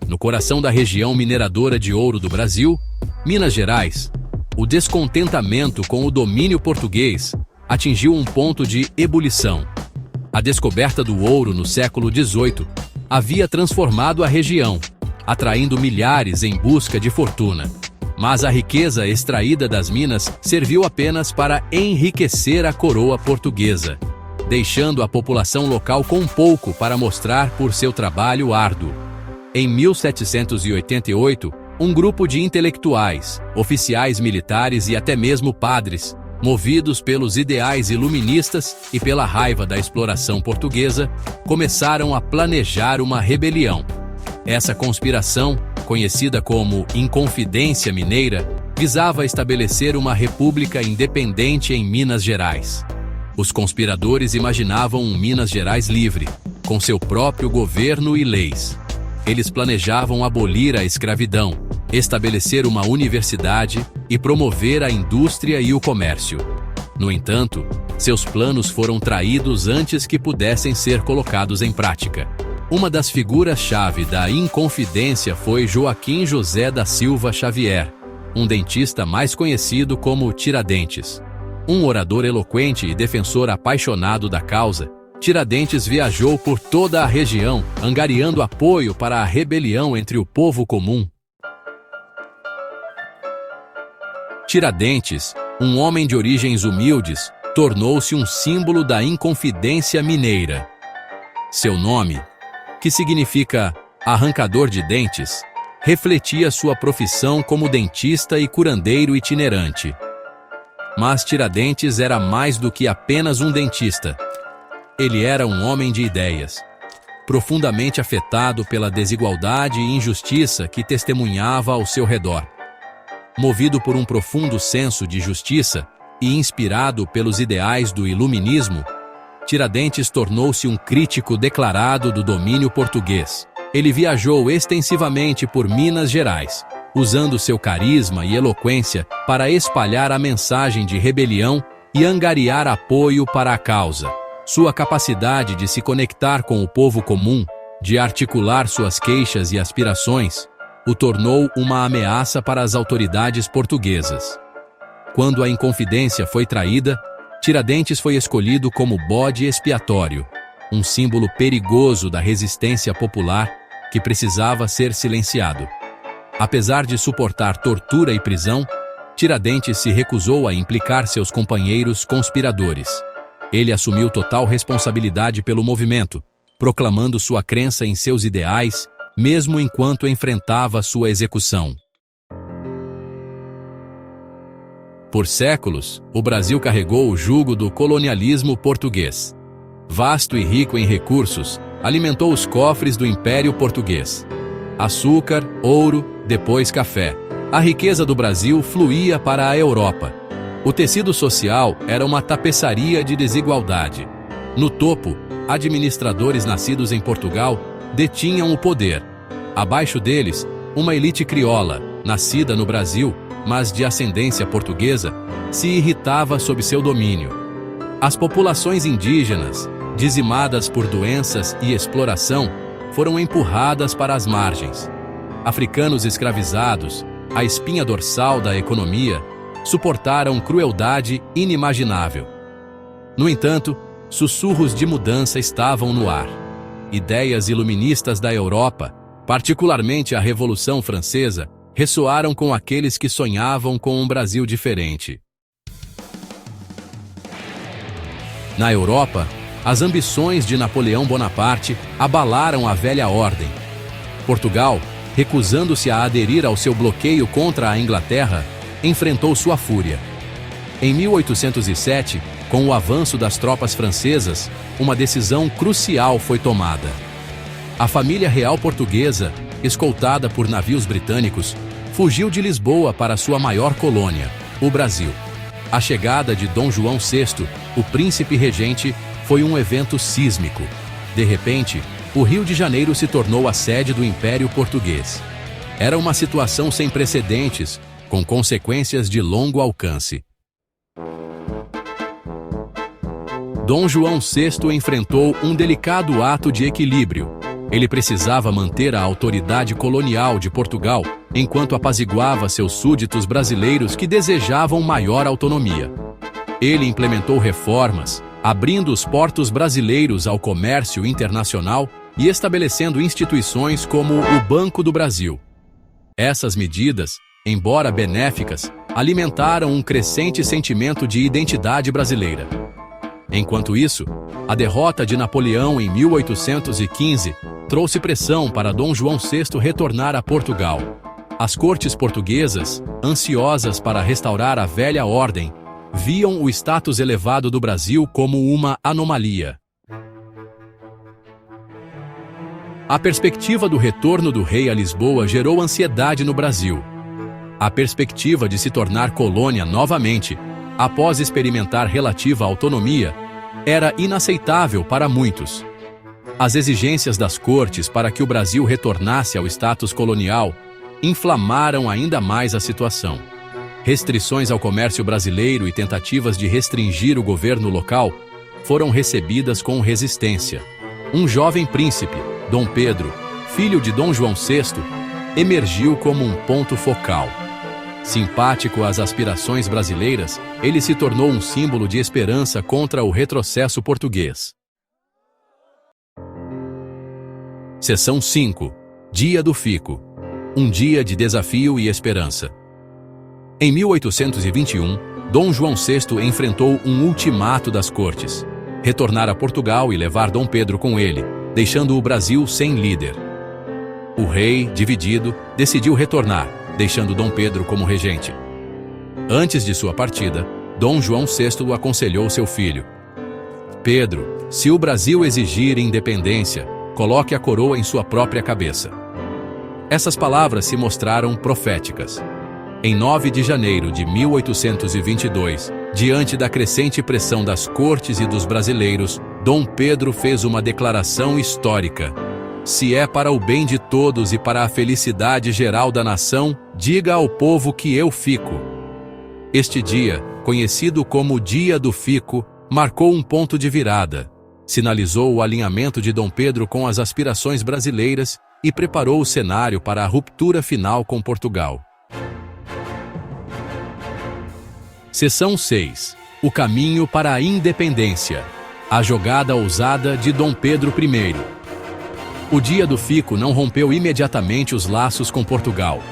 No coração da região mineradora de ouro do Brasil, Minas Gerais, o descontentamento com o domínio português atingiu um ponto de ebulição. A descoberta do ouro no século XVIII havia transformado a região, atraindo milhares em busca de fortuna. Mas a riqueza extraída das minas serviu apenas para enriquecer a coroa portuguesa, deixando a população local com pouco para mostrar por seu trabalho árduo. Em 1788, um grupo de intelectuais, oficiais militares e até mesmo padres, movidos pelos ideais iluministas e pela raiva da exploração portuguesa, começaram a planejar uma rebelião. Essa conspiração, conhecida como Inconfidência Mineira, visava estabelecer uma república independente em Minas Gerais. Os conspiradores imaginavam um Minas Gerais livre, com seu próprio governo e leis. Eles planejavam abolir a escravidão, estabelecer uma universidade e promover a indústria e o comércio. No entanto, seus planos foram traídos antes que pudessem ser colocados em prática. Uma das figuras-chave da Inconfidência foi Joaquim José da Silva Xavier, um dentista mais conhecido como Tiradentes. Um orador eloquente e defensor apaixonado da causa, Tiradentes viajou por toda a região, angariando apoio para a rebelião entre o povo comum. Tiradentes, um homem de origens humildes, tornou-se um símbolo da Inconfidência Mineira. Seu nome, que significa arrancador de dentes, refletia sua profissão como dentista e curandeiro itinerante. Mas Tiradentes era mais do que apenas um dentista. Ele era um homem de ideias, profundamente afetado pela desigualdade e injustiça que testemunhava ao seu redor. Movido por um profundo senso de justiça e inspirado pelos ideais do iluminismo, Tiradentes tornou-se um crítico declarado do domínio português. Ele viajou extensivamente por Minas Gerais, usando seu carisma e eloquência para espalhar a mensagem de rebelião e angariar apoio para a causa. Sua capacidade de se conectar com o povo comum, de articular suas queixas e aspirações, o tornou uma ameaça para as autoridades portuguesas. Quando a Inconfidência foi traída, Tiradentes foi escolhido como bode expiatório, um símbolo perigoso da resistência popular que precisava ser silenciado. Apesar de suportar tortura e prisão, Tiradentes se recusou a implicar seus companheiros conspiradores. Ele assumiu total responsabilidade pelo movimento, proclamando sua crença em seus ideais, mesmo enquanto enfrentava sua execução. Por séculos, o Brasil carregou o jugo do colonialismo português. Vasto e rico em recursos, alimentou os cofres do Império Português. Açúcar, ouro, depois café. A riqueza do Brasil fluía para a Europa. O tecido social era uma tapeçaria de desigualdade. No topo, administradores nascidos em Portugal detinham o poder. Abaixo deles, uma elite crioula, nascida no Brasil, mas de ascendência portuguesa, se irritava sob seu domínio. As populações indígenas, dizimadas por doenças e exploração, foram empurradas para as margens. Africanos escravizados, a espinha dorsal da economia, suportaram crueldade inimaginável. No entanto, sussurros de mudança estavam no ar. Ideias iluministas da Europa, particularmente a Revolução Francesa, ressoaram com aqueles que sonhavam com um Brasil diferente. Na Europa, as ambições de Napoleão Bonaparte abalaram a velha ordem. Portugal, recusando-se a aderir ao seu bloqueio contra a Inglaterra, enfrentou sua fúria. Em 1807, com o avanço das tropas francesas, uma decisão crucial foi tomada. A família real portuguesa, escoltada por navios britânicos, fugiu de Lisboa para sua maior colônia, o Brasil. A chegada de Dom João VI, o príncipe regente, foi um evento sísmico. De repente, o Rio de Janeiro se tornou a sede do Império Português. Era uma situação sem precedentes, com consequências de longo alcance. Dom João VI enfrentou um delicado ato de equilíbrio. Ele precisava manter a autoridade colonial de Portugal, enquanto apaziguava seus súditos brasileiros que desejavam maior autonomia. Ele implementou reformas, abrindo os portos brasileiros ao comércio internacional e estabelecendo instituições como o Banco do Brasil. Essas medidas, embora benéficas, alimentaram um crescente sentimento de identidade brasileira. Enquanto isso, a derrota de Napoleão em 1815 trouxe pressão para Dom João VI retornar a Portugal. As cortes portuguesas, ansiosas para restaurar a velha ordem, viam o status elevado do Brasil como uma anomalia. A perspectiva do retorno do rei a Lisboa gerou ansiedade no Brasil. A perspectiva de se tornar colônia novamente, após experimentar relativa autonomia, era inaceitável para muitos. As exigências das cortes para que o Brasil retornasse ao status colonial inflamaram ainda mais a situação. Restrições ao comércio brasileiro e tentativas de restringir o governo local foram recebidas com resistência. Um jovem príncipe, Dom Pedro, filho de Dom João VI, emergiu como um ponto focal. Simpático às aspirações brasileiras, ele se tornou um símbolo de esperança contra o retrocesso português. Seção 5. Dia do Fico. Um dia de desafio e esperança. Em 1821, Dom João VI enfrentou um ultimato das cortes: retornar a Portugal e levar Dom Pedro com ele, deixando o Brasil sem líder. O rei, dividido, decidiu retornar, deixando Dom Pedro como regente. Antes de sua partida, Dom João VI aconselhou seu filho: Pedro, se o Brasil exigir independência, coloque a coroa em sua própria cabeça. Essas palavras se mostraram proféticas. Em 9 de janeiro de 1822, diante da crescente pressão das cortes e dos brasileiros, Dom Pedro fez uma declaração histórica: se é para o bem de todos e para a felicidade geral da nação, diga ao povo que eu fico. Este dia, conhecido como Dia do Fico, marcou um ponto de virada, sinalizou o alinhamento de Dom Pedro com as aspirações brasileiras e preparou o cenário para a ruptura final com Portugal. Seção 6. O caminho para a independência. A jogada ousada de Dom Pedro I. O Dia do Fico não rompeu imediatamente os laços com Portugal.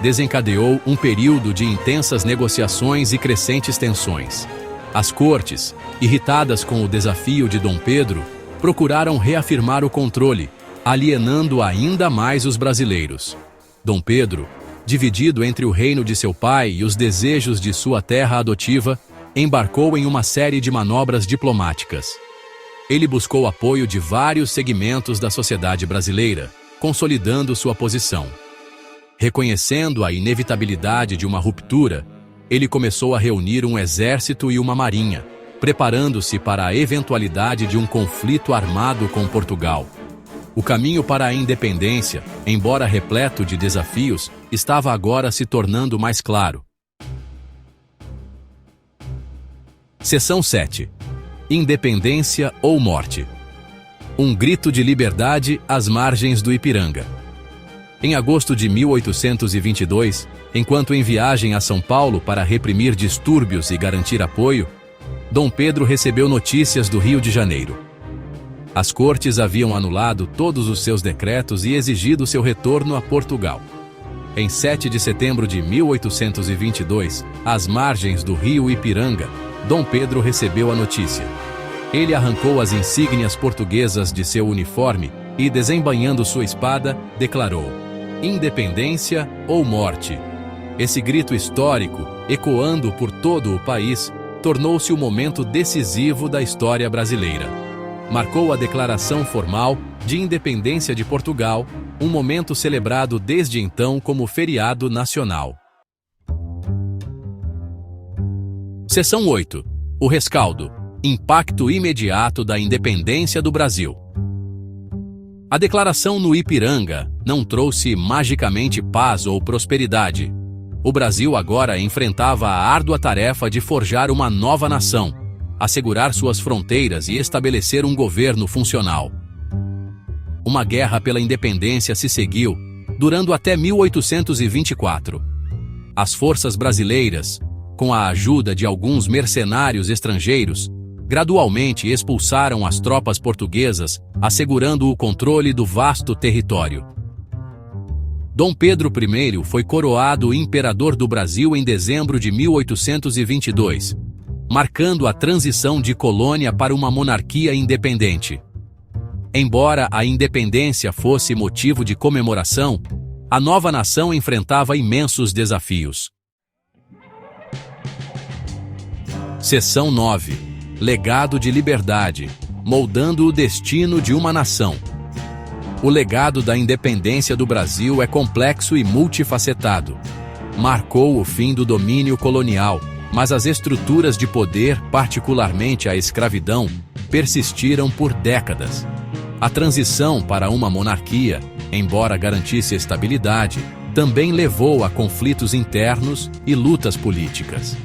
Desencadeou um período de intensas negociações e crescentes tensões. As cortes, irritadas com o desafio de Dom Pedro, procuraram reafirmar o controle, alienando ainda mais os brasileiros. Dom Pedro, dividido entre o reino de seu pai e os desejos de sua terra adotiva, embarcou em uma série de manobras diplomáticas. Ele buscou apoio de vários segmentos da sociedade brasileira, consolidando sua posição. Reconhecendo a inevitabilidade de uma ruptura, ele começou a reunir um exército e uma marinha, preparando-se para a eventualidade de um conflito armado com Portugal. O caminho para a independência, embora repleto de desafios, estava agora se tornando mais claro. Seção 7. Independência ou morte. Um grito de liberdade às margens do Ipiranga. Em agosto de 1822, enquanto em viagem a São Paulo para reprimir distúrbios e garantir apoio, Dom Pedro recebeu notícias do Rio de Janeiro. As cortes haviam anulado todos os seus decretos e exigido seu retorno a Portugal. Em 7 de setembro de 1822, às margens do rio Ipiranga, Dom Pedro recebeu a notícia. Ele arrancou as insígnias portuguesas de seu uniforme e, desembainhando sua espada, declarou: independência ou morte. Esse grito histórico, ecoando por todo o país, tornou-se o momento decisivo da história brasileira. Marcou a declaração formal de independência de Portugal, um momento celebrado desde então como feriado nacional. Seção 8. O rescaldo. Impacto imediato da independência do Brasil. A declaração no Ipiranga não trouxe magicamente paz ou prosperidade. O Brasil agora enfrentava a árdua tarefa de forjar uma nova nação, assegurar suas fronteiras e estabelecer um governo funcional. Uma guerra pela independência se seguiu, durando até 1824. As forças brasileiras, com a ajuda de alguns mercenários estrangeiros, gradualmente expulsaram as tropas portuguesas, assegurando o controle do vasto território. Dom Pedro I foi coroado imperador do Brasil em dezembro de 1822, marcando a transição de colônia para uma monarquia independente. Embora a independência fosse motivo de comemoração, a nova nação enfrentava imensos desafios. Seção 9. Legado de liberdade, moldando o destino de uma nação. O legado da independência do Brasil é complexo e multifacetado. Marcou o fim do domínio colonial, mas as estruturas de poder, particularmente a escravidão, persistiram por décadas. A transição para uma monarquia, embora garantisse estabilidade, também levou a conflitos internos e lutas políticas.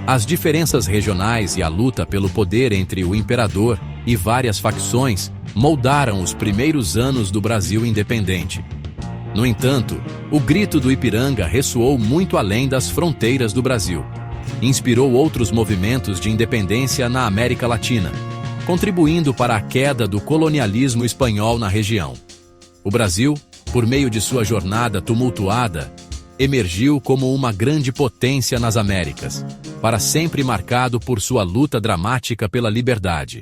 As diferenças regionais e a luta pelo poder entre o imperador e várias facções moldaram os primeiros anos do Brasil independente. No entanto, o grito do Ipiranga ressoou muito além das fronteiras do Brasil. Inspirou outros movimentos de independência na América Latina, contribuindo para a queda do colonialismo espanhol na região. O Brasil, por meio de sua jornada tumultuada, emergiu como uma grande potência nas Américas, para sempre marcado por sua luta dramática pela liberdade.